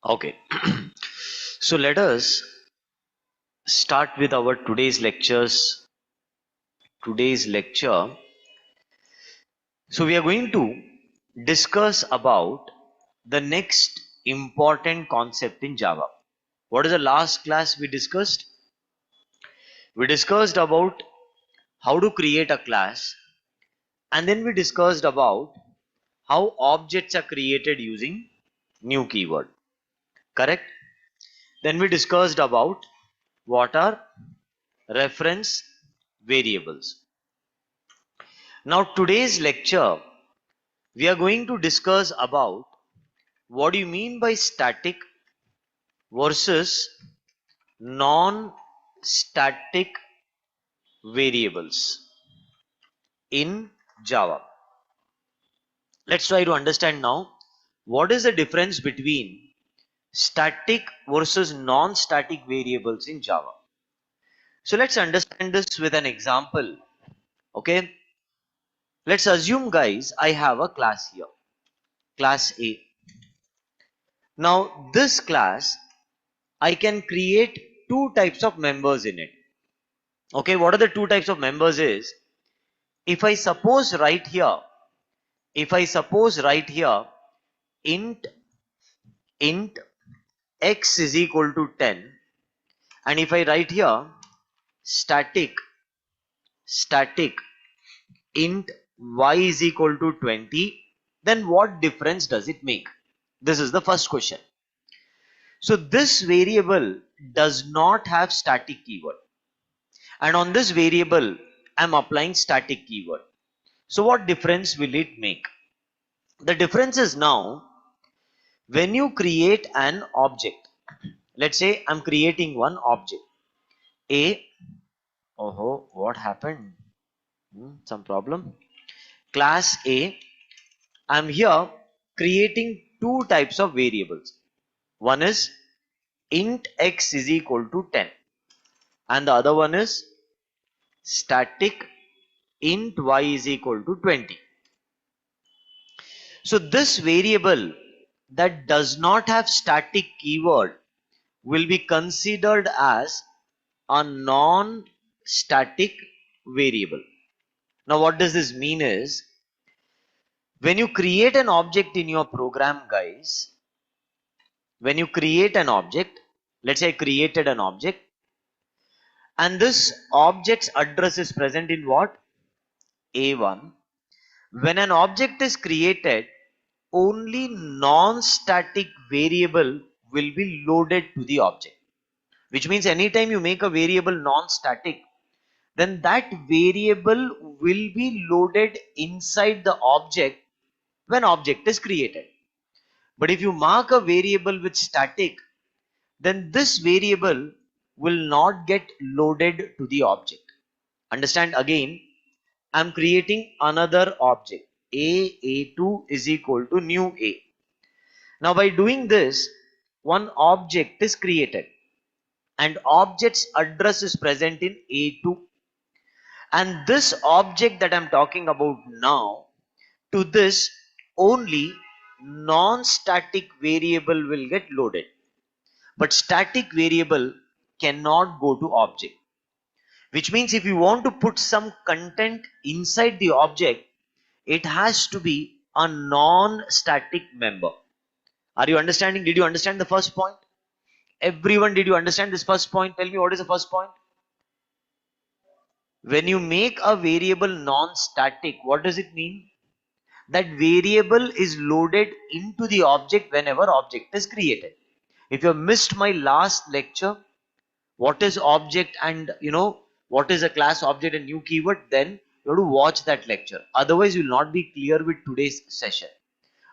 Okay. So let us start with our today's lecture. So we are going to discuss about the next important concept in Java. What is the last class we discussed? We discussed about how to create a class, and then we discussed about how objects are created using new keyword. Correct? Then we discussed about what are reference variables. Now today's lecture we are going to discuss about what do you mean by static versus non-static variables in Java. Let's try to understand now what is the difference between static versus non-static variables in Java. So let's understand this with an example. Okay, let's assume guys I have a class here, class A. Now this class I can create two types of members in it. Okay, what are the two types of members is, if I suppose right here, int int x is equal to 10, and if I write here static int y is equal to 20, then what difference does it make? This is the first question. So this variable does not have static keyword, and on this variable I'm applying static keyword. So what difference will it make? The difference is now when you create an object. Let's say I'm creating one object A. Oh, what happened? Some problem. Class A. I'm here creating two types of variables. One is int x is equal to 10, and the other one is static int y is equal to 20. So this variable that does not have static keyword will be considered as a non-static variable. Now what does this mean is, when you create an object in your program guys, when you create an object, let's say I created an object, and this object's address is present in what? A1. When an object is created, only non-static variable will be loaded to the object, which means anytime you make a variable non-static, then that variable will be loaded inside the object when object is created. But if you mark a variable with static, then this variable will not get loaded to the object. Understand again, I'm creating another object A2 is equal to new A. Now by doing this, one object is created and object's address is present in A2, and this object that I'm talking about now, to this only non-static variable will get loaded, but static variable cannot go to object, which means if you want to put some content inside the object, it has to be a non-static member. Are you understanding? Did you understand the first point? Everyone, did you understand this first point? Tell me, what is the first point? When you make a variable non-static, what does it mean? That variable is loaded into the object whenever object is created. If you have missed my last lecture, what is object and what is a class, object and new keyword, then you have to watch that lecture. Otherwise you will not be clear with today's session.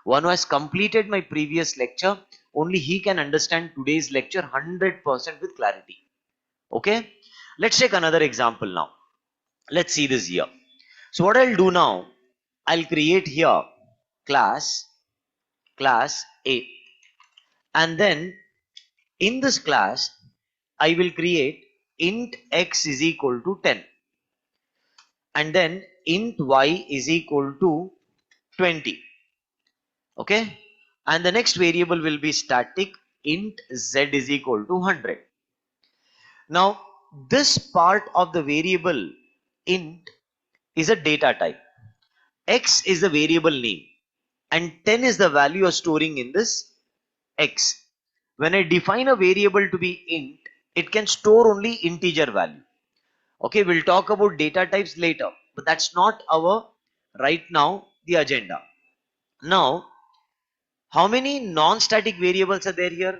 One who has completed my previous lecture, only he can understand today's lecture 100% with clarity. Okay, let's take another example now. Let's see this here. So what I'll do now, I'll create here class A, and then in this class I will create int x is equal to 10, and then int y is equal to 20. Okay, and the next variable will be static int z is equal to 100. Now this part of the variable int is a data type. X is the variable name and 10 is the value you're storing in this X. When I define a variable to be int, it can store only integer value. Okay, we'll talk about data types later, but that's not our right now the agenda. Now, how many non-static variables are there here?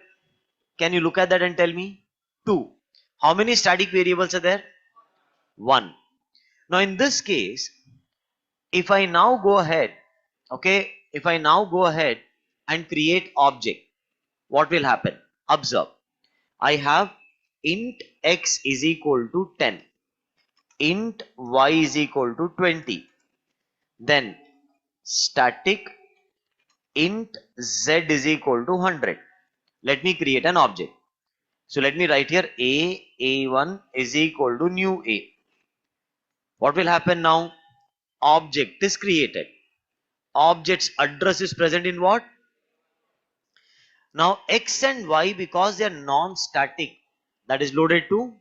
Can you look at that and tell me? 2. How many static variables are there? 1. Now in this case, if I now go ahead, okay, if I now go ahead and create object, what will happen? Observe. I have int x is equal to 10, int y is equal to 20, then static int z is equal to 100. Let me create an object. So let me write here a1 is equal to new a. What will happen now? Object is created. Object's address is present in what? Now x and y, because they are non-static, that is loaded to,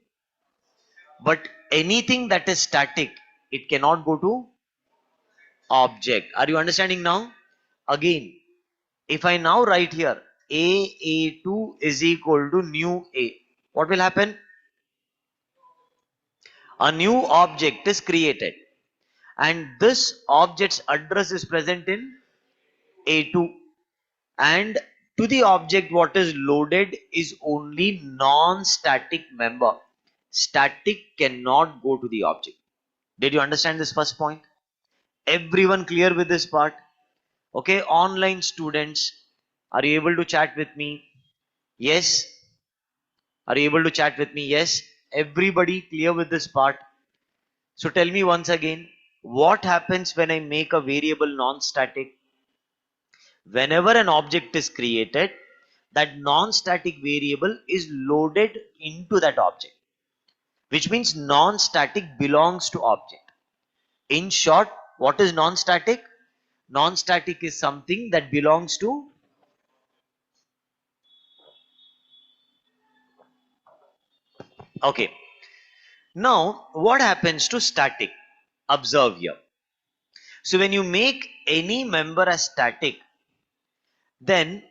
but anything that is static, it cannot go to object. Are you understanding now? Again, if I now write here a2 is equal to new a, what will happen? A new object is created and this object's address is present in a2, and to the object what is loaded is only non-static member. Static cannot go to the object. Did you understand this first point? Everyone clear with this part? Okay, online students, are you able to chat with me? Yes. Are you able to chat with me? Yes. Everybody clear with this part? So tell me once again, what happens when I make a variable non-static? Whenever an object is created, that non-static variable is loaded into that object, which means non-static belongs to object. In short, what is non-static? Non-static is something that belongs to. Okay. Now, what happens to static? Observe here. So when you make any member as static, then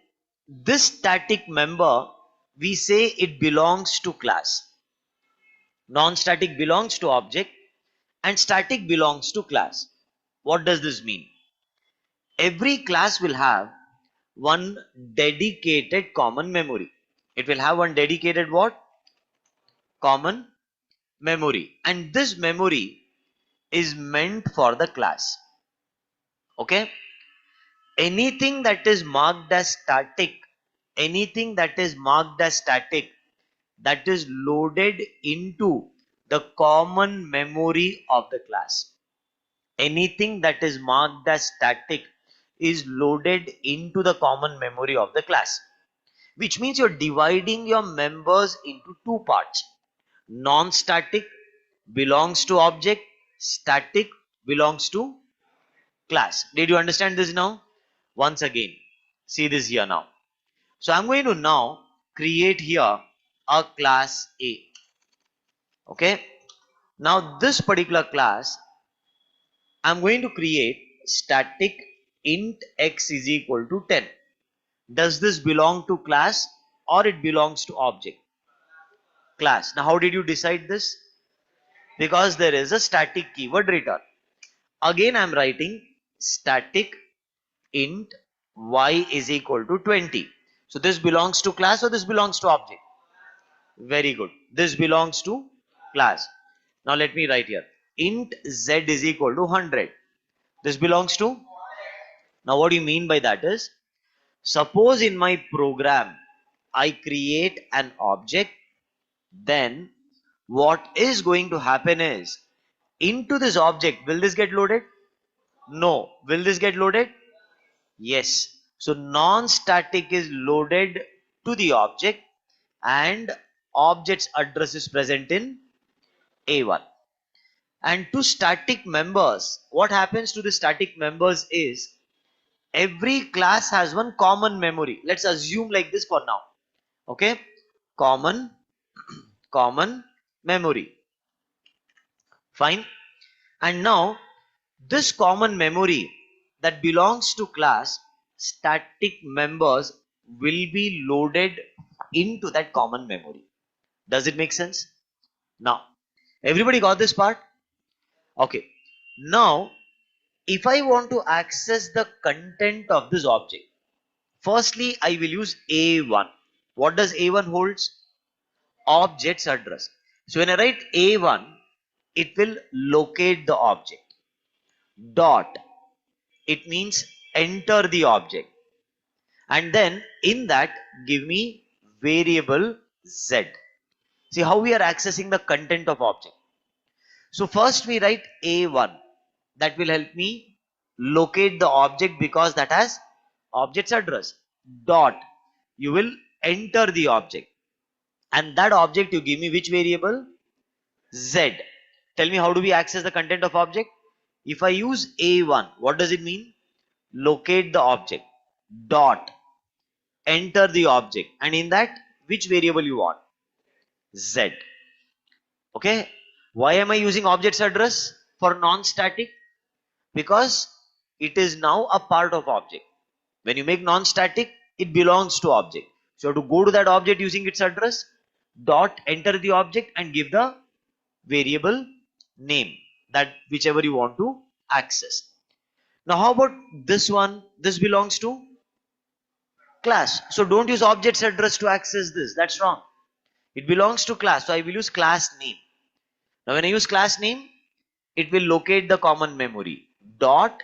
this static member, we say it belongs to class. Non-static belongs to object and static belongs to class. What does this mean? Every class will have one dedicated common memory. It will have one dedicated what? Common memory. And this memory is meant for the class. Okay? Anything that is marked as static, anything that is marked as static, that is loaded into the common memory of the class. Anything that is marked as static is loaded into the common memory of the class, which means you're dividing your members into two parts. Non-static belongs to object, static belongs to class. Did you understand this now? Once again, see this here now. So I'm going to now create here a class A. Okay. Now this particular class, I'm going to create static int x is equal to 10. Does this belong to class or it belongs to object? Class. Now how did you decide this? Because there is a static keyword return. Again I'm writing static int y is equal to 20. So this belongs to class or this belongs to object? Very good. This belongs to class. Now let me write here int z is equal to 100. This belongs to. Now what do you mean by that is, suppose in my program I create an object, then what is going to happen is, into this object, will this get loaded? No. Will this get loaded? Yes. So non-static is loaded to the object and object's address is present in A1. And to static members, what happens to the static members is, every class has one common memory. Let's assume like this for now. Okay, common memory. Fine. And now this common memory that belongs to class, static members will be loaded into that common memory. Does it make sense? Now, everybody got this part? Okay. Now, if I want to access the content of this object, firstly, I will use A1. What does A1 holds? Object's address. So when I write A1, it will locate the object. Dot. It means enter the object. And then in that, give me variable Z. See how we are accessing the content of object. So first we write A1. That will help me locate the object because that has object's address. Dot. You will enter the object. And that object you give me which variable? Z. Tell me how do we access the content of object? If I use A1, what does it mean? Locate the object. Dot. Enter the object. And in that, which variable you want? Z. Okay. Why am I using object's address for non-static? Because it is now a part of object. When you make non-static, it belongs to object. So you have to go to that object using its address, dot, enter the object and give the variable name, that whichever you want to access. Now how about this one? This belongs to class. So don't use object's address to access this. That's wrong. It belongs to class. So I will use class name. Now when I use class name, it will locate the common memory. Dot,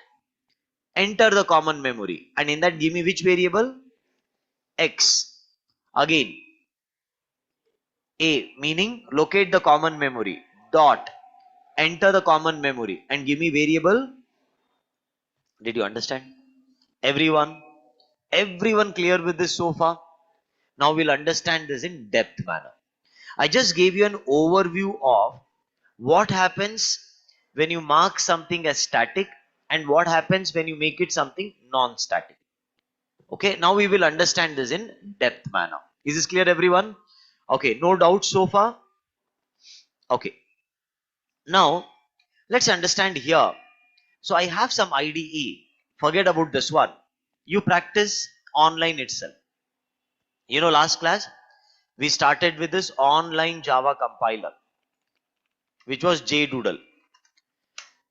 enter the common memory. And in that, give me which variable? X. Again, A, meaning locate the common memory. Dot, enter the common memory. And give me variable. Did you understand? Everyone? Everyone clear with this so far? Now we'll understand this in depth manner. I just gave you an overview of what happens when you mark something as static and what happens when you make it something non-static. Okay, now we will understand this in depth manner. Is this clear, everyone? Okay, no doubt so far? Okay, now let's understand here. So I have some IDE. Forget about this one. You practice online itself. You know, last class we started with this online Java compiler, which was JDoodle.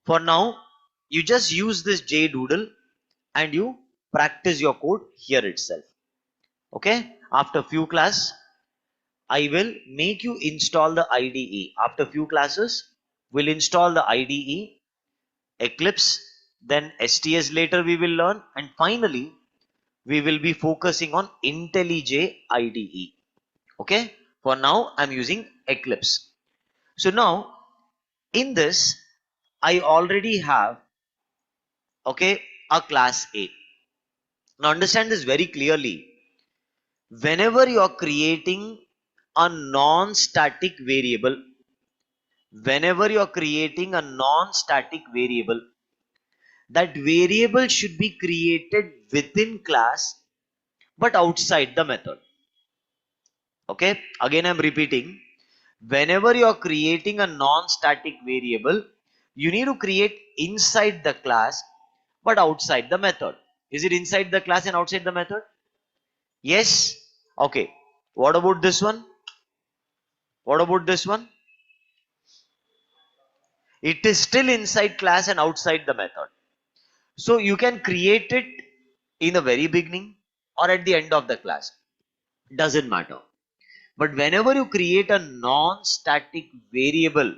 For now, you just use this JDoodle and you practice your code here itself. Okay, after few class, I will make you install the IDE. After few classes, we'll install the IDE, Eclipse, then STS later we will learn, and finally, we will be focusing on IntelliJ IDE. Okay, for now, I'm using Eclipse. So now, in this, I already have, okay, a class A. Now understand this very clearly. Whenever you are creating a non-static variable, whenever you are creating a non-static variable, that variable should be created within class but outside the method. Okay, again I'm repeating, whenever you are creating a non-static variable, you need to create inside the class but outside the method. Is it inside the class and outside the method? Yes. Okay, what about this one? What about this one? It is still inside class and outside the method. So you can create it in the very beginning or at the end of the class. Doesn't matter. But whenever you create a non-static variable,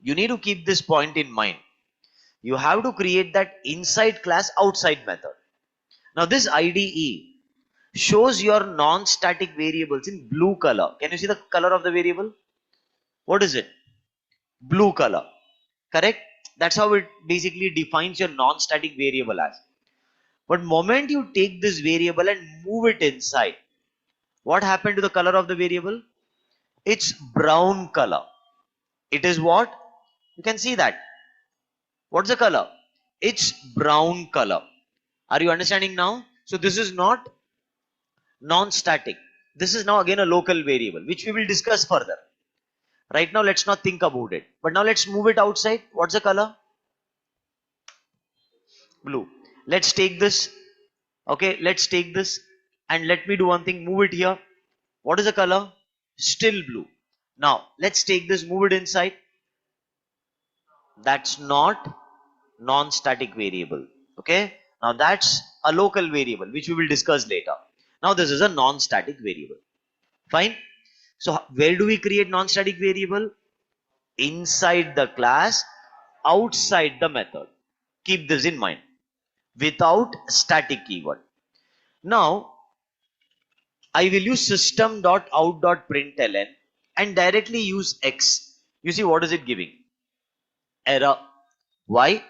you need to keep this point in mind. You have to create that inside class, outside method. Now this IDE shows your non-static variables in blue color. Can you see the color of the variable? What is it? Blue color. Correct? That's how it basically defines your non-static variable as. But moment you take this variable and move it inside, what happened to the color of the variable? It's brown color. It is what? You can see that. What's the color? It's brown color. Are you understanding now? So this is not non-static. This is now again a local variable, which we will discuss further. Right now, let's not think about it. But now let's move it outside. What's the color? Blue. Let's take this. Okay, let's take this and let me do one thing. Move it here. What is the color? Still blue. Now, let's take this, move it inside. That's not non-static variable. Okay. Now, that's a local variable, which we will discuss later. Now, this is a non-static variable. Fine. So, where do we create non-static variable? Inside the class, outside the method. Keep this in mind. Without static keyword. Now, I will use system.out.println and directly use X. You see what is it giving? Error. Why?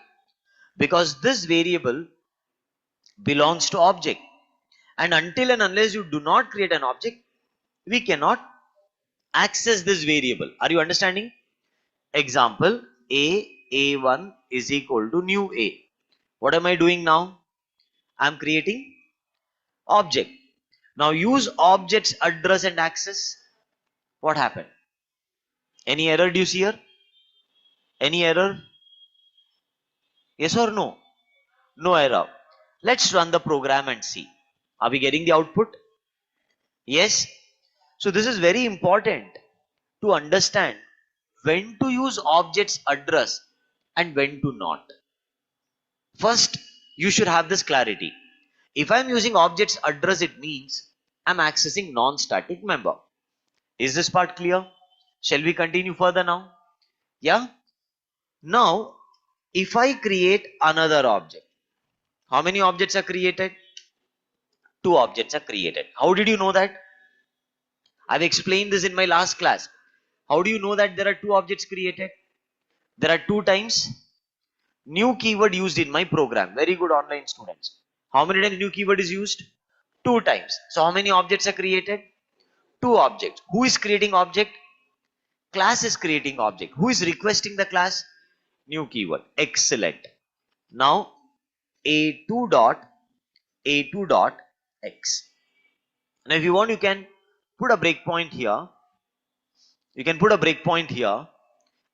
Because this variable belongs to object. And until and unless you do not create an object, we cannot access this variable. Are you understanding? Example, A1 is equal to new A. What am I doing now? I am creating object. Now use object's address and access. What happened? Any error do you see here? Any error? Yes or no? No error. Let's run the program and see. Are we getting the output? Yes. So this is very important to understand when to use object's address and when to not. First, you should have this clarity. If I'm using object's address, it means I'm accessing non-static member. Is this part clear? Shall we continue further now? Yeah. Now, if I create another object, how many objects are created? Two objects are created. How did you know that? I've explained this in my last class. How do you know that there are two objects created? There are two times new keyword used in my program. Very good online students. How many times new keyword is used? Two times. So how many objects are created? Two objects. Who is creating object? Class is creating object. Who is requesting the class? New keyword. Excellent. Now a2 dot a2 dot x. Now if you want, you can put a breakpoint here. You can put a breakpoint here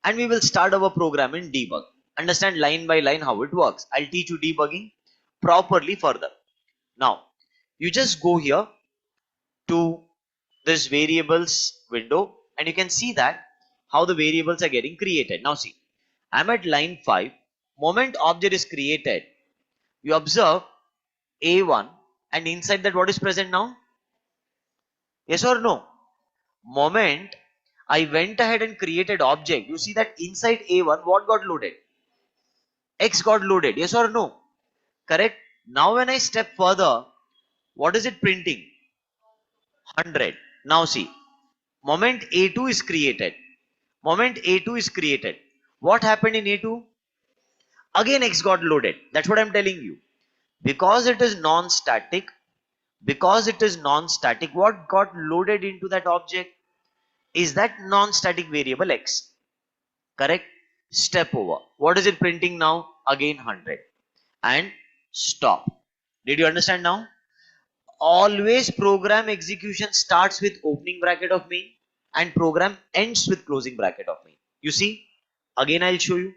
and we will start our program in debug. Understand line by line how it works. I'll teach you debugging properly further. Now, you just go here to this variables window and you can see that how the variables are getting created. Now see, I'm at line 5. Moment object is created, you observe A1 and inside that what is present now? Yes or no? Moment I went ahead and created object, you see that inside A1 what got loaded? X got loaded. Yes or no? Correct. Now when I step further, what is it printing? 100. Now see, moment A2 is created. Moment A2 is created. What happened in A2? Again X got loaded. That's what I'm telling you. Because it is non-static, what got loaded into that object is that non-static variable X. Correct? Step over. What is it printing now? Again 100. And stop. Did you understand now? Always program execution starts with opening bracket of main and program ends with closing bracket of main. You see? Again I'll show you.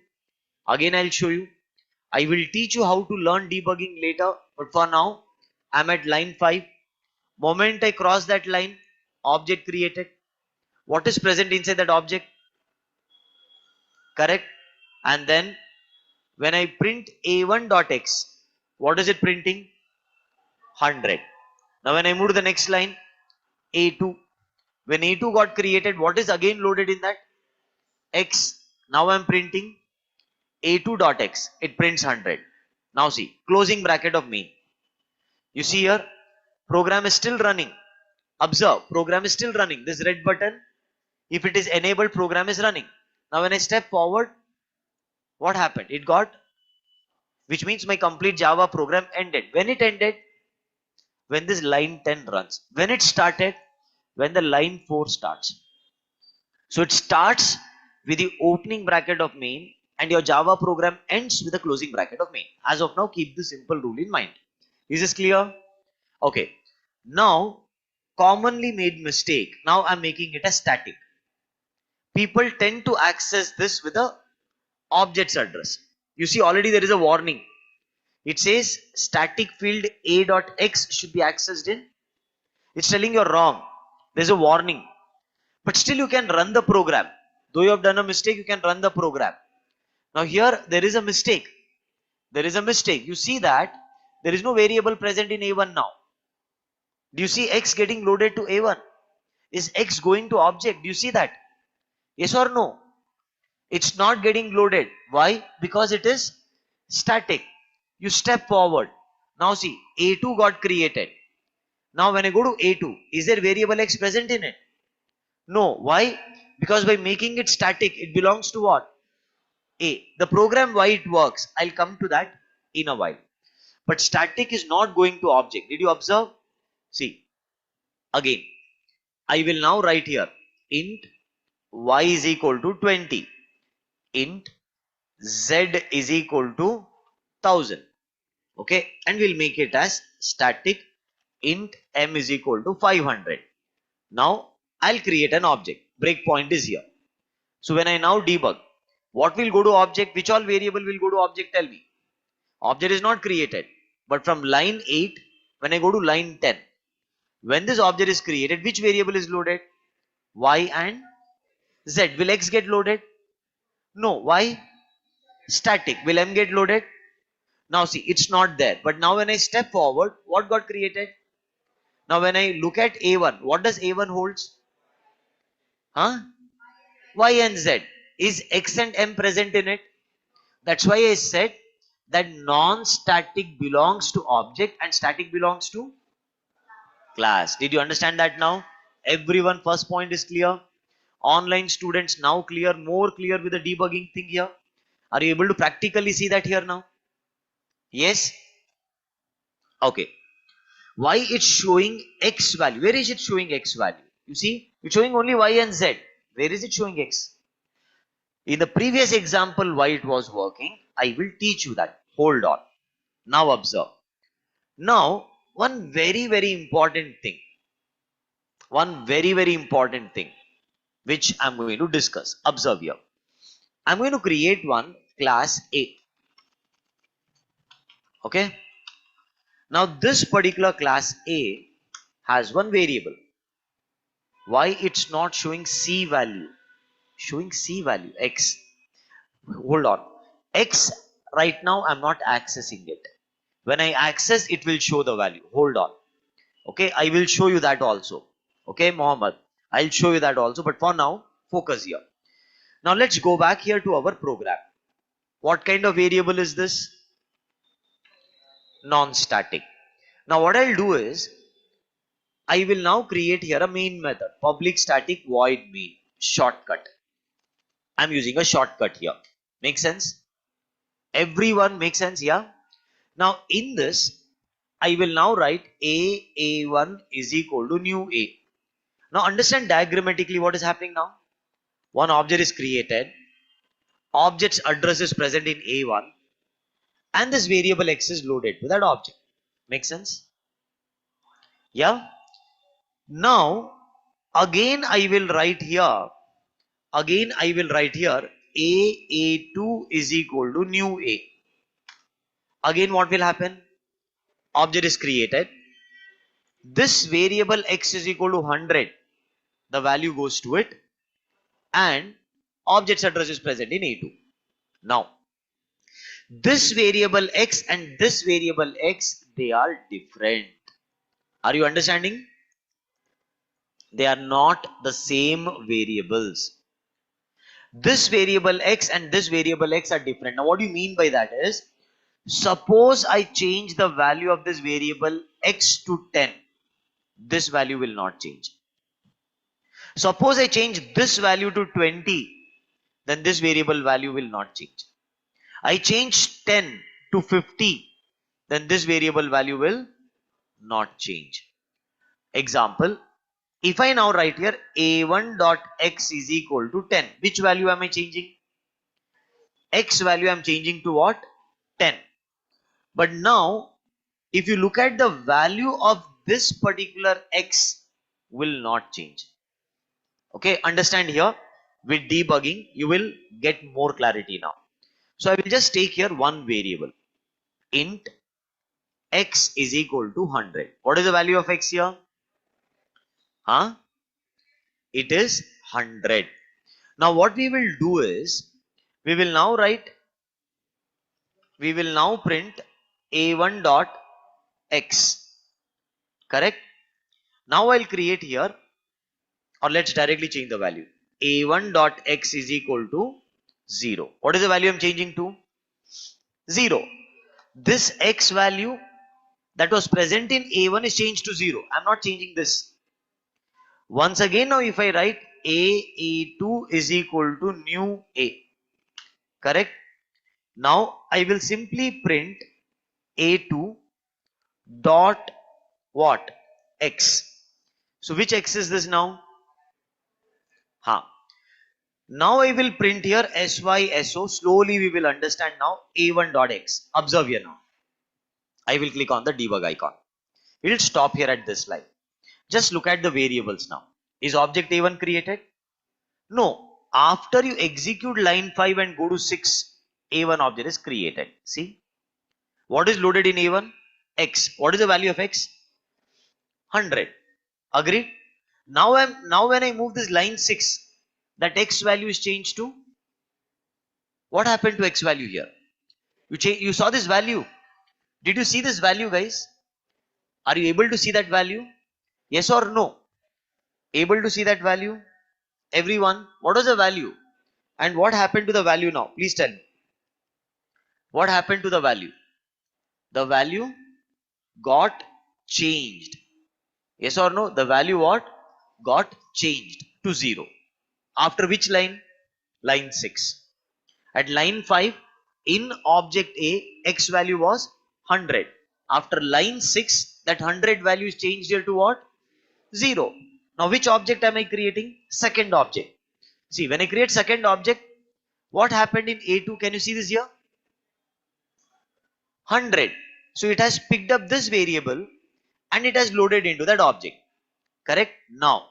I will teach you how to learn debugging later, but for now I'm at line 5. Moment I cross that line, object created. What is present inside that object? Correct? And then when I print a1.x, what is it printing? 100. Now when I move to the next line, a2. When a2 got created, what is again loaded in that? X. Now I'm printing a2.x. It prints 100. Now see, closing bracket of main. You see here, program is still running. Observe, program is still running. This red button, if it is enabled, program is running. Now when I step forward, what happened? It got, which means my complete Java program ended. When it ended? When this line 10 runs. When it started? When the line 4 starts. So it starts with the opening bracket of main and your Java program ends with the closing bracket of main. As of now, keep this simple rule in mind. Is this clear? Okay. Now, commonly made mistake. Now I'm making it a static. People tend to access this with a object's address. You see already there is a warning. It says static field a dot x should be accessed in. It's telling you're wrong. There's a warning. But still you can run the program. Though you have done a mistake, you can run the program. Now here there is a mistake. There is a mistake. You see that there is no variable present in A1 now. Do you see x getting loaded to A1? Is x going to object? Do you see that? Yes or no? It's not getting loaded. Why? Because it is static. You step forward. Now see, A2 got created. Now when I go to A2, is there variable x present in it? No. Why? Because by making it static, it belongs to what? A. The program why it works, I'll come to that in a while. But static is not going to object. Did you observe? See, again, I will now write here int y is equal to 20, int z is equal to 1000. Okay, and we'll make it as static int m is equal to 500. Now I'll create an object. Breakpoint is here. So when I now debug, what will go to object? Which all variable will go to object? Tell me. Object is not created. But from line 8, when I go to line 10, when this object is created, which variable is loaded? Y and Z. Will X get loaded? No. Why? Static. Will M get loaded? Now see, it's not there. But now when I step forward, what got created? Now when I look at A1, what does A1 holds? Huh? Y and Z. Is X and M present in it? That's why I said that non-static belongs to object and static belongs to class. Did you understand that now? Everyone, first point is clear. Online students now clear, more clear with the debugging thing here. Are you able to practically see that here now? Yes? Okay. Why it's showing X value? Where is it showing X value? You see, it's showing only Y and Z. Where is it showing X? In the previous example, why it was working, I will teach you that. Hold on. Now observe. Now, one very important thing. One very important thing which I'm going to discuss. Observe here. I'm going to create one class A. Okay. Now this particular class A has one variable. Why it's not showing C value? Showing C value X. Hold on. X right now I'm not accessing it. When I access it will show the value. Hold on. Okay, I will show you that also. Okay, Mohammed, I'll show you that also. But for now, focus here. Now let's go back here to our program. What kind of variable is this? Non-static. Now what I'll do is, I will now create here a main method. Public static void main. Shortcut. I'm using a shortcut here. Make sense? Everyone make sense? Yeah. Now in this, I will now write A1 is equal to new A. Now understand diagrammatically what is happening now. One object is created. Object's address is present in A1. And this variable X is loaded to that object. Make sense? Yeah. Now again I will write here. Again I will write here A2 is equal to new A. Again what will happen? Object is created. This variable X is equal to 100. The value goes to it. And object's address is present in A2. Now this variable X and this variable X, they are different. Are you understanding? They are not the same variables. This variable X and this variable X are different. Now what do you mean by that is, suppose I change the value of this variable X to 10. This value will not change. Suppose I change this value to 20, then this variable value will not change. I change 10 to 50, then this variable value will not change. Example, if I now write here a1 dot x is equal to 10, which value am I changing? X value I am changing to what? 10. But now, if you look at the value of this particular x, will not change. Okay, understand here. With debugging, you will get more clarity now. So I will just take here one variable. Int x is equal to 100. What is the value of x here? Huh? It is 100. Now what we will do is, we will now print a1 dot x. Correct? Now I'll create here, or let's directly change the value. a1 dot x is equal to 0. What is the value I'm changing to? 0. This x value that was present in a1 is changed to 0. I'm not changing this. Once again, now if I write a2 is equal to new a. Correct? Now I will simply print a2 dot what? X. So which x is this now? Now I will print here SYSO. Slowly we will understand now a1 dot x. Observe here now. I will click on the debug icon. We'll stop here at this line. Just look at the variables now. Is object a1 created? No. After you execute line 5 and go to 6, a1 object is created. See? What is loaded in a1? X. What is the value of x? 100. Agreed? Now when I move this line 6, that x value is changed to, what happened to x value here? You saw this value. Did you see this value, guys? Are you able to see that value? Yes or no? Able to see that value? Everyone, what was the value? And what happened to the value now? Please tell me. What happened to the value? The value got changed. Yes or no? The value what? Got changed to 0. After which line? Line 6. At line 5, in object A, x value was 100. After line 6, that 100 value is changed here to what? 0. Now which object am I creating? Second object. See, when I create second object, what happened in A2? Can you see this here? 100. So it has picked up this variable and it has loaded into that object. Correct? Now,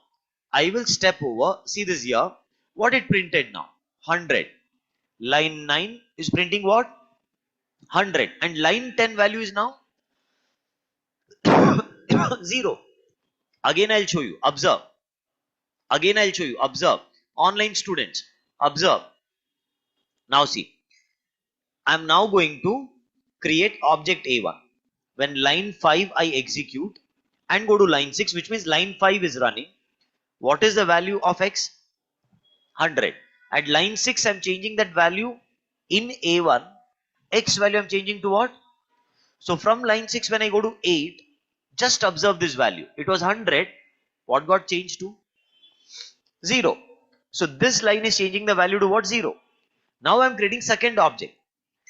I will step over. See this here. What it printed now? 100. Line 9 is printing what? 100. And line 10 value is now 0. Again I'll show you. Observe. Again I'll show you. Observe. Online students. Observe. Now see. I'm now going to create object A1. When line 5 I execute and go to line 6, which means line 5 is running. What is the value of x? 100. At line 6 I'm changing that value in A1. X value I'm changing to what? So from line 6 when I go to 8, just observe this value. It was 100. What got changed to? 0. So this line is changing the value to what? 0. Now I'm creating second object.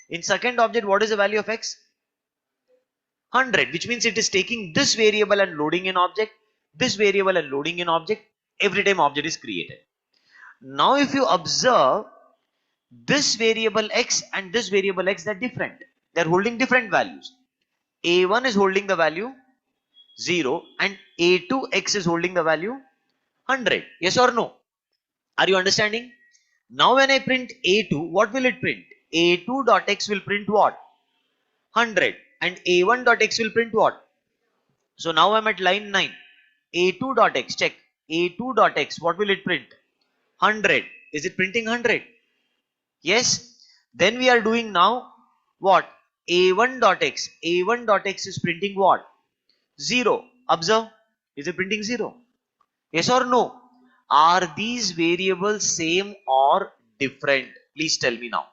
In second object, what is the value of x? 100, which means it is taking this variable and loading an object, this variable and loading an object. Every time object is created. Now if you observe, this variable x and this variable x, they're different. They're holding different values. A1 is holding the value 0 and A2x is holding the value 100. Yes or no? Are you understanding? Now when I print A2, what will it print? A2.x will print what? 100. And A1.x will print what? So now I'm at line 9. A2.x, check. A2.x, what will it print? 100. Is it printing 100? Yes. Then we are doing now what? A1.x. A1.x is printing what? 0. Observe. Is it printing 0? Yes or no? Are these variables same or different? Please tell me now.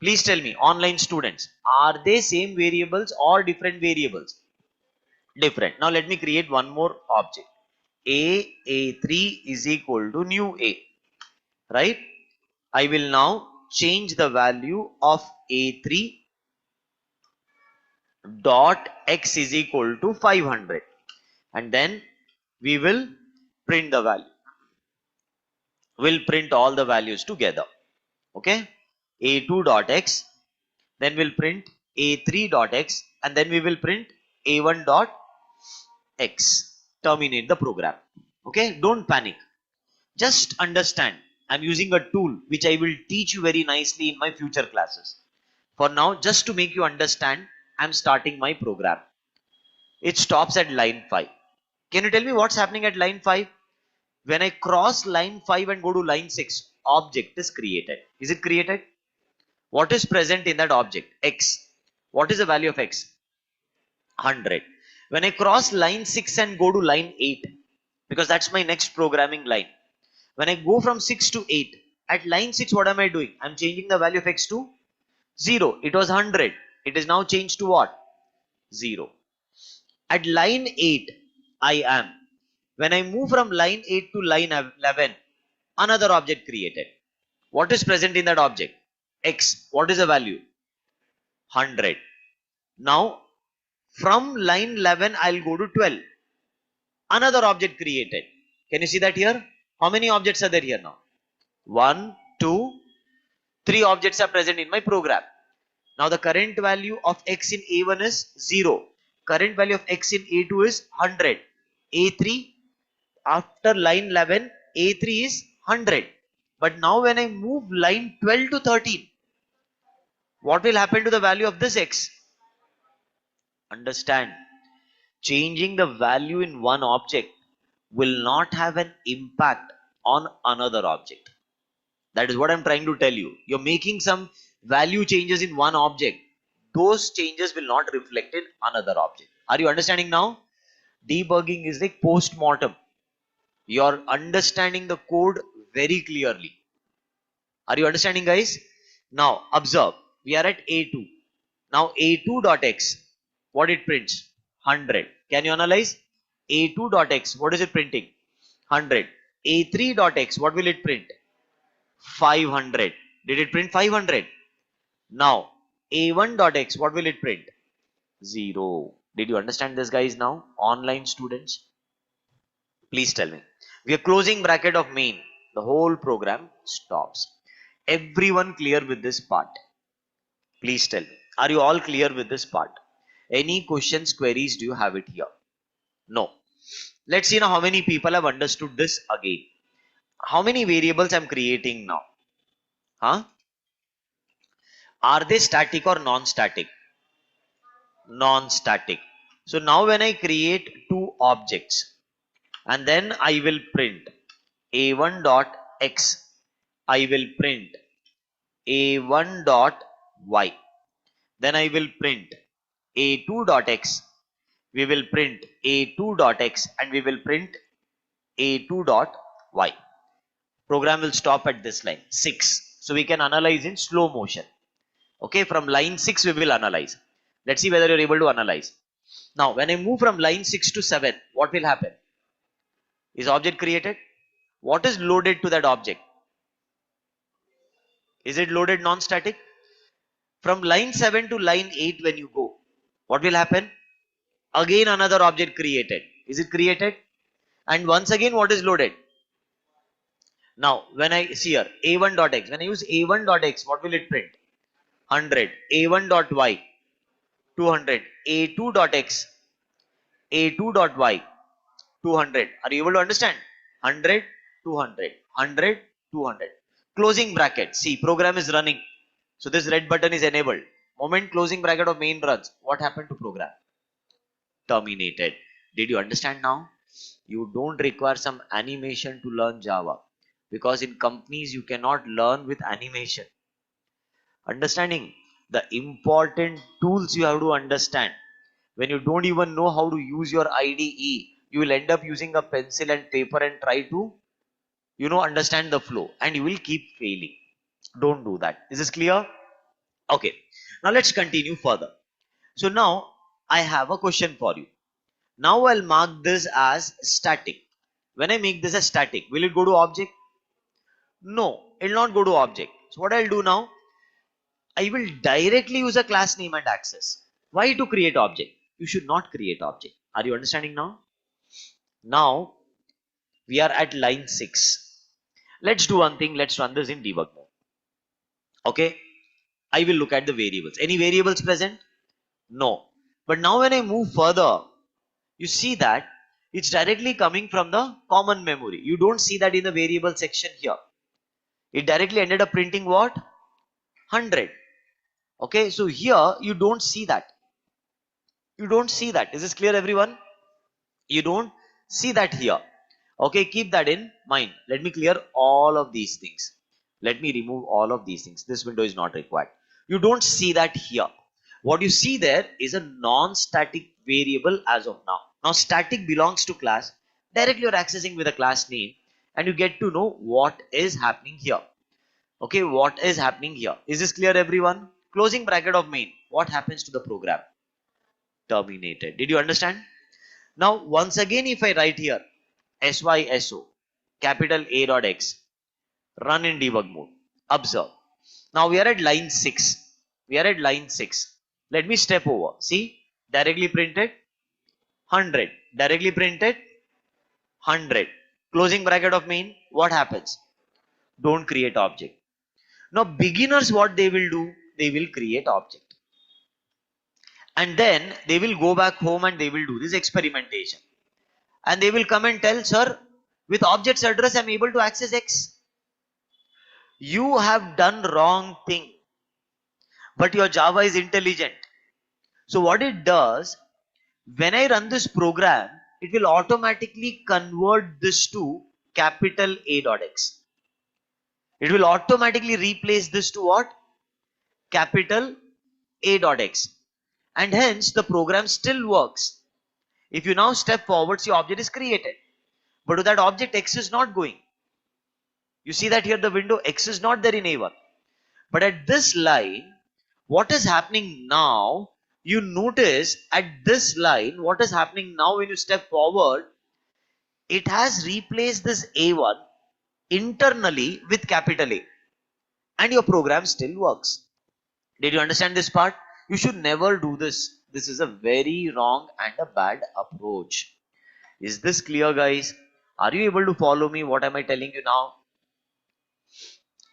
Please tell me, online students, are they same variables or different variables? Different. Now let me create one more object. A3 is equal to new A. Right? I will now change the value of A3 dot x is equal to 500. And then we will print the value. We'll print all the values together. Okay? A2 dot x. Then we'll print a3 dot x and then we will print a1 dot x. terminate the program. Okay, don't panic. Just understand. I'm using a tool which I will teach you very nicely in my future classes. For now, just to make you understand, I'm starting my program. It stops at line 5. Can you tell me what's happening at line 5? When I cross line 5 and go to line 6, object is created. Is it created? What is present in that object? X. What is the value of X? 100. When I cross line 6 and go to line 8, because that's my next programming line. When I go from 6 to 8, at line 6, what am I doing? I'm changing the value of X to 0. It was 100. It is now changed to what? 0. At line 8, I am. When I move from line 8 to line 11, another object created. What is present in that object? X. What is the value? 100. Now, from line 11, I'll go to 12. Another object created. Can you see that here? How many objects are there here now? 1, 2, 3 objects are present in my program. Now, the current value of X in A1 is 0. Current value of X in A2 is 100. A3, after line 11, A3 is 100. But now when I move line 12 to 13, what will happen to the value of this X? Understand, changing the value in one object will not have an impact on another object. That is what I'm trying to tell you. You're making some value changes in one object. Those changes will not reflect in another object. Are you understanding now? Debugging is like post-mortem. You're understanding the code very clearly. Are you understanding, guys? Now, observe. We are at A2. Now, A2.x, what it prints? 100. Can you analyze? A2.x, what is it printing? 100. A3.x, what will it print? 500. Did it print 500? Now, A1.x, what will it print? 0. Did you understand this, guys, now? Online students? Please tell me. We are closing bracket of main. The whole program stops. Everyone clear with this part? Please tell me. Are you all clear with this part? Any questions, queries, do you have it here? No. Let's see now how many people have understood this again. How many variables I'm creating now? Huh? Are they static or non-static? Non-static. So now when I create two objects and then I will print a1.x, I will print a1.y. Then I will print a2.x, we will print a2.x and we will print a2.y. Program will stop at this line 6. So we can analyze in slow motion. Okay, from line 6 we will analyze. Let's see whether you're able to analyze. Now when I move from line 6 to 7, what will happen? Is object created? What is loaded to that object? Is it loaded non-static? From line 7 to line 8 when you go, what will happen? Again another object created. Is it created? And once again what is loaded? Now when I see here a1.x, when I use a1.x, what will it print? 100. a1.y 200. a2.x, a2.y 200. Are you able to understand? 100, 200, 100, 200. Closing bracket. See, program is running. So this red button is enabled. Moment closing bracket of main runs, what happened to program? Terminated. Did you understand now? You don't require some animation to learn Java, because in companies you cannot learn with animation. Understanding the important tools you have to understand. When you don't even know how to use your IDE, you will end up using a pencil and paper and try to, understand the flow, and you will keep failing. Don't do that. Is this clear? Okay. Now let's continue further. So now I have a question for you. Now I'll mark this as static. When I make this as static, will it go to object? No, it will not go to object. So what I'll do now, I will directly use a class name and access. Why to create object? You should not create object. Are you understanding now? Now we are at line 6. Let's do one thing. Let's run this in debug mode. Okay. I will look at the variables. Any variables present? No. But now when I move further, you see that It's directly coming from the common memory. You don't see that in the variable section here. It directly ended up printing what? 100. Okay, so here you don't see that. You don't see that. Is this clear, everyone? You don't see that here. Okay, keep that in mind. Let me clear all of these things. Let me remove all of these things. This window is not required. You don't see that here. What you see there is a non-static variable as of now. Now static belongs to class. Directly you're accessing with a class name and you get to know what is happening here. Okay, what is happening here? Is this clear, everyone? Closing bracket of main. What happens to the program? Terminated. Did you understand? Now once again if I write here SYSO capital A dot X, run in debug mode. Observe. Now we are at line 6. We are at line 6. Let me step over. See, directly printed 100. Directly printed 100. Closing bracket of main. What happens? Don't create object. Now beginners, what they will do? They will create object. And then they will go back home and they will do this experimentation. And they will come and tell, sir, with object's address I'm able to access X. You have done wrong thing, but your Java is intelligent. So what it does, when I run this program, it will automatically convert this to capital A dot X. It will automatically replace this to what? Capital A dot X. And hence the program still works. If you now step forward, your object is created. But to that object, X is not going. You see that here the window X is not there in A1. But at this line, what is happening now? You notice at this line, what is happening now when you step forward, it has replaced this A1 internally with capital A. And your program still works. Did you understand this part? You should never do this. This is a very wrong and a bad approach. Is this clear, guys? Are you able to follow me? What am I telling you now?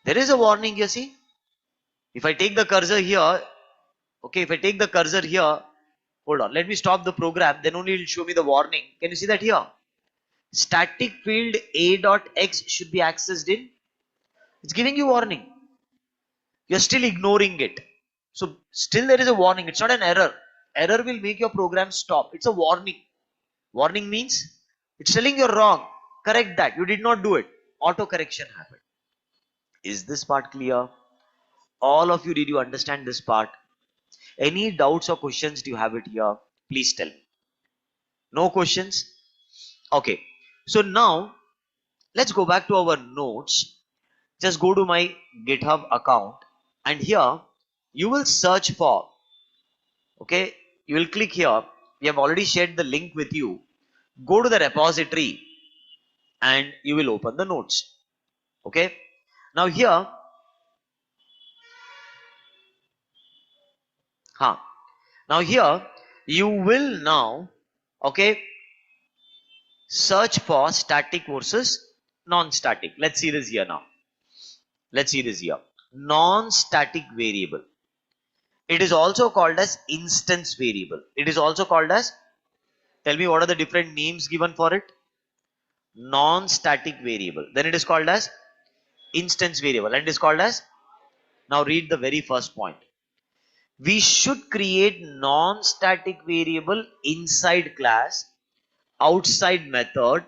There is a warning, you see. If I take the cursor here, okay, if I take the cursor here, hold on, let me stop the program, then only it will show me the warning. Can you see that here? Static field A dot X should be accessed in. It's giving you warning. You're still ignoring it. So still there is a warning. It's not an error. Error will make your program stop. It's a warning. Warning means it's telling you're wrong. Correct that. You did not do it. Auto correction happened. Is this part clear? All of you, did you understand this part? Any doubts or questions do you have it here? Please tell me. No questions? Okay. So now let's go back to our notes. Just go to my GitHub account and here you will search for, okay, you will click here. We have already shared the link with you. Go to the repository and you will open the notes. Okay. Now here, now here you will now, okay, search for static versus non-static. Let's see this here now. Let's see this here. Non-static variable. It is also called as instance variable. It is also called as, tell me what are the different names given for it? Non-static variable. Then it is called as instance variable and it is called as, now read the very first point. We should create non-static variable inside class, outside method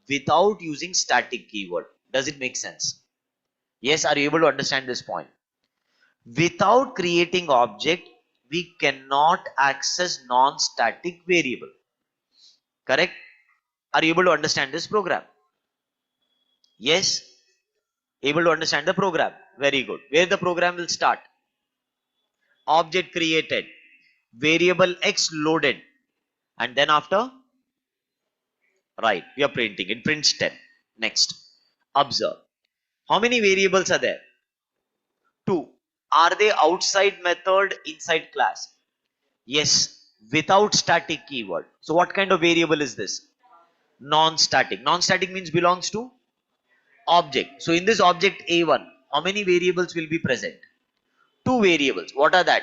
without using static keyword. Does it make sense? Yes, are you able to understand this point? Without creating object, we cannot access non-static variable. Correct? Are you able to understand this program? Yes? Able to understand the program? Very good. Where the program will start? Object created, variable X loaded, and then after, right, we are printing. It prints 10. Next, observe. How many variables are there? 2. Are they outside method, inside class? Yes, without static keyword. So what kind of variable is this? Non-static. Non-static means belongs to object. So in this object A1, how many variables will be present? 2 variables. What are that?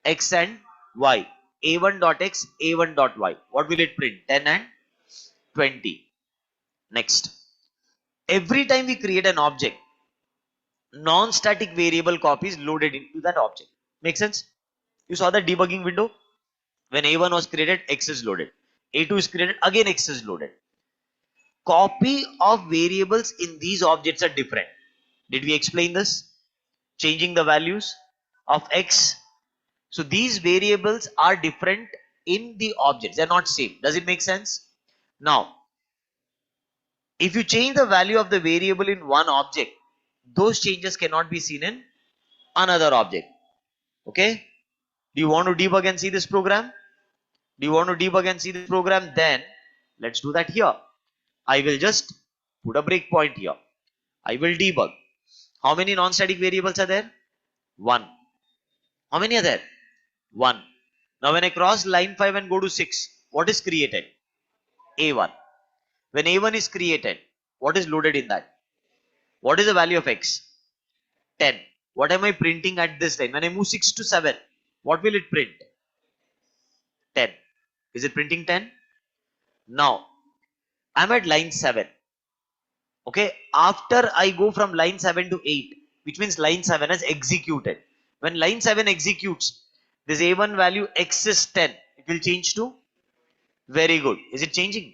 X and Y. A1 dot X, A1 dot Y. What will it print? 10 and 20. Next, every time we create an object, non-static variable copy is loaded into that object. Make sense? You saw the debugging window? When A1 was created, X is loaded. A2 is created, again X is loaded. Copy of variables in these objects are different. Did we explain this? Changing the values of X. So these variables are different in the objects. They are not same. Does it make sense? Now, if you change the value of the variable in one object, those changes cannot be seen in another object. Okay? Do you want to debug and see this program? Do you want to debug and see this program? Then let's do that here. I will just put a breakpoint here. I will debug. How many non-static variables are there? 1. How many are there? 1. Now when I cross line 5 and go to 6, what is created? A1. When A1 is created, what is loaded in that? What is the value of X? 10. What am I printing at this line? When I move 6 to 7, what will it print? 10. Is it printing 10? Now, I'm at line 7. Okay, after I go from line 7 to 8, which means line 7 has executed. When line 7 executes, this A1 value X is 10. It will change to? Very good. Is it changing?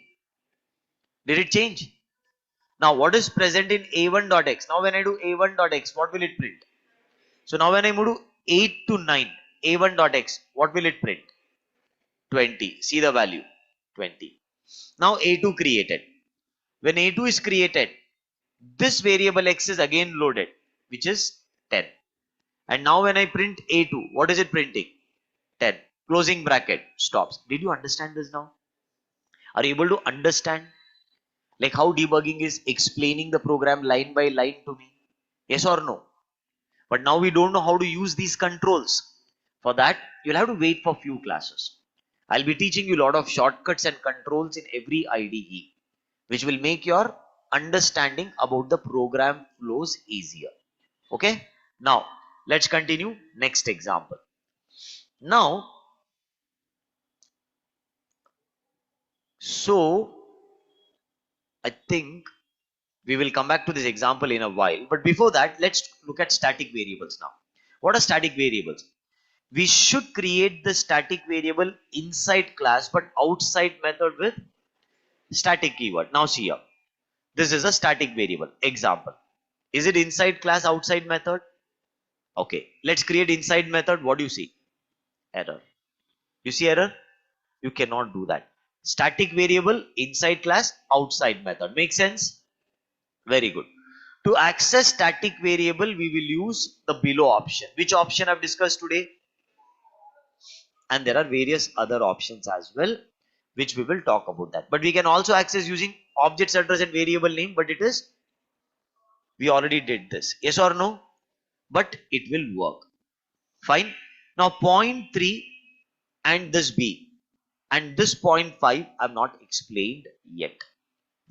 Did it change? Now, what is present in A1.x? Now, when I do A1.x, what will it print? So, now when I move to 8 to 9, A1.x, what will it print? 20. See the value? 20. Now, A2 created. When A2 is created, this variable X is again loaded, which is 10. And now when I print A2, what is it printing? 10. Closing bracket, stops. Did you understand this now? Are you able to understand like how debugging is explaining the program line by line to me? Yes or no? But now we don't know how to use these controls. For that, you'll have to wait for few classes. I'll be teaching you a lot of shortcuts and controls in every IDE, which will make your understanding about the program flows easier. Okay? Now, let's continue. Next example. Now, so I think we will come back to this example in a while. But before that, let's look at static variables now. What are static variables? We should create the static variable inside class but outside method with static keyword. Now see here. This is a static variable. Example. Is it inside class, outside method? Okay. Let's create inside method. What do you see? Error. You see error? You cannot do that. Static variable inside class, outside method. Make sense? Very good. To access static variable, we will use the below option. Which option I've discussed today? And there are various other options as well, which we will talk about that. But we can also access using objects address and variable name, but it is, we already did this. Yes or no? But it will work. Fine. Now point 3 and this B and this point 5 I've not explained yet.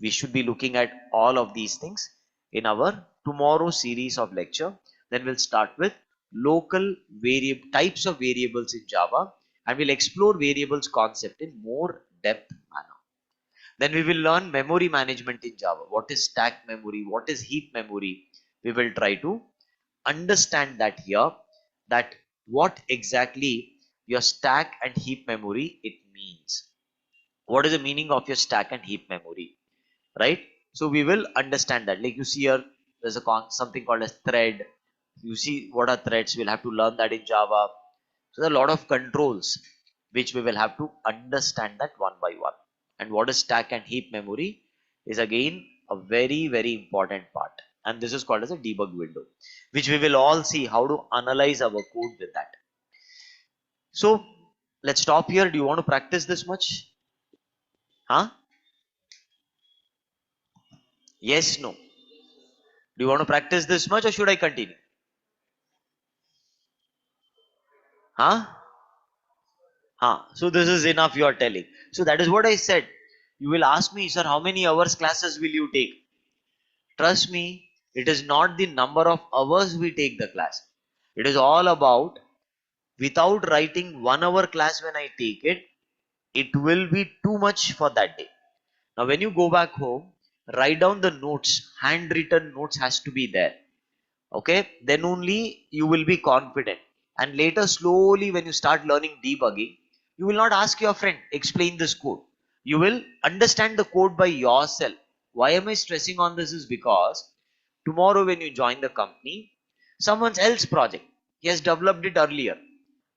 We should be looking at all of these things in our tomorrow series of lecture. Then we'll start with local variable types of variables in Java, and we'll explore variables concept in more depth manner. Then we will learn memory management in Java. What is stack memory? What is heap memory? We will try to understand that here, that what exactly your stack and heap memory it means. What is the meaning of your stack and heap memory? Right? So we will understand that. Like you see here, there's a something called as thread. You see what are threads? We'll have to learn that in Java. So there are a lot of controls which we will have to understand that one by one. And what is stack and heap memory is again a very, very important part. And this is called as a debug window, which we will all see how to analyze our code with that. So let's stop here. Do you want to practice this much? Huh? Yes, no. Do you want to practice this much or should I continue? Huh? Huh? So this is enough you are telling. So that is what I said. You will ask me, sir, how many hours classes will you take? Trust me, it is not the number of hours we take the class. It is all about, without writing 1 hour class when I take it, it will be too much for that day. Now when you go back home, write down the notes. Handwritten notes has to be there. Okay, then only you will be confident. And later, slowly, when you start learning debugging, you will not ask your friend explain this code. You will understand the code by yourself. Why am I stressing on this? Is because tomorrow when you join the company, someone else project, he has developed it earlier,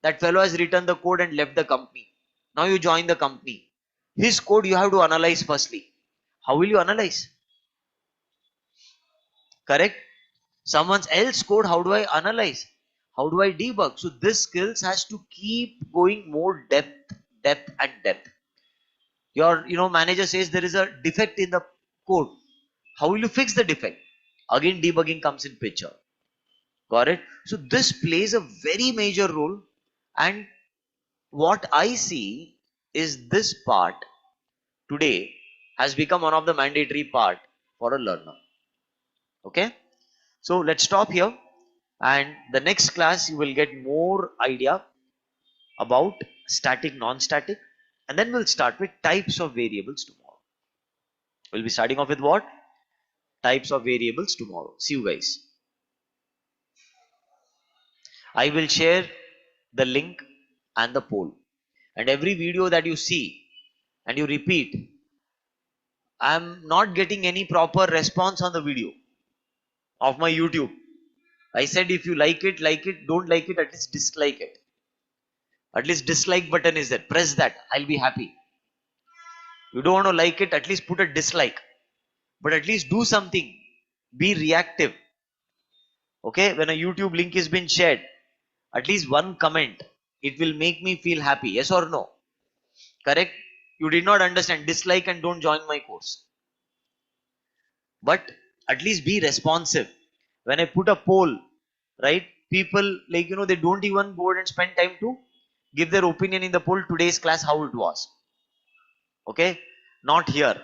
that fellow has written the code and left the company. Now you join the company, his code you have to analyze firstly. How will you analyze? Correct? Someone else code, how do I analyze? How do I debug? So this skills has to keep going more depth and depth. Your manager says there is a defect in the code. How will you fix the defect? Again debugging comes in picture. Got it? So this plays a very major role. And what I see is this part today has become one of the mandatory part for a learner. Okay, so let's stop here, and the next class you will get more idea about static, non-static, and then we'll start with types of variables tomorrow. We'll be starting off with what? Types of variables tomorrow. See you guys. I will share the link and the poll, and every video that you see and you repeat, I'm not getting any proper response on the video of my YouTube. I said if you like it, don't like it, at least dislike it. At least dislike button is there. Press that. I'll be happy. You don't want to like it, at least put a dislike. But at least do something. Be reactive. Okay, when a YouTube link is been shared, at least one comment. It will make me feel happy. Yes or no? Correct? You did not understand. Dislike and don't join my course. But at least be responsive. When I put a poll, right? People they don't even go and spend time to give their opinion in the poll. Today's class, how it was. Okay, not here.